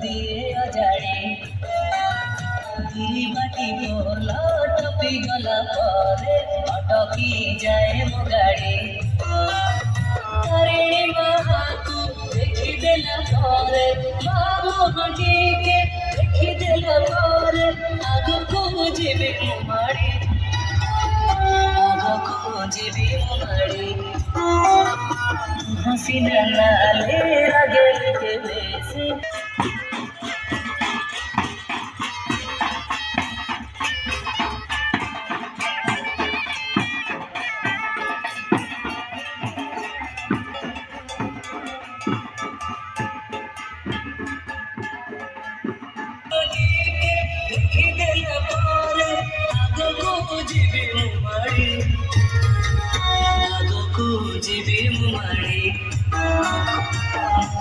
দিয়ে অজাড়ে গিরিবাটি বল টপি গলা পরে অটকি যায় ମୋ ଗାଡ଼ି ତାରିଣୀ ମାହାକୁ ଦେଖିଦେଲା ପରେ ମା ମୋହଟିକେ ଦେଖିଦେଲା ପରେ ଆଗକୁ ଯିବି ମୁଁ ମାଡ଼ି ଆଗକୁ ଯିବି ମୁଁ ମାଡ଼ି हसीना नाले रगल के बेसे जीवी मुमाड़ी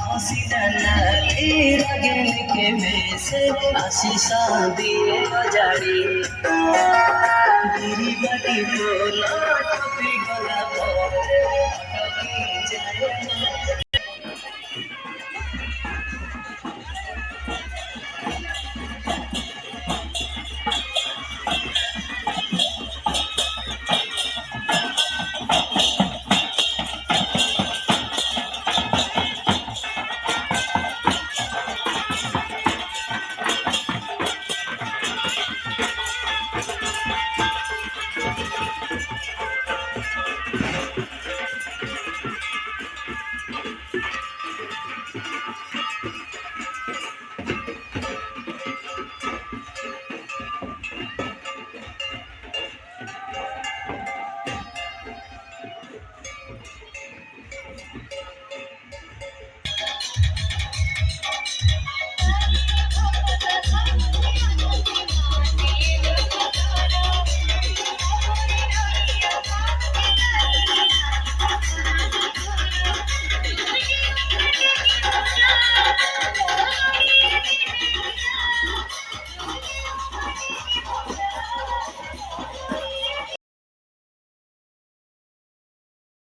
हसीना नाली रगल के बेसे आशीषा दिए अजाड़ी गिरिबाटी बोला टपी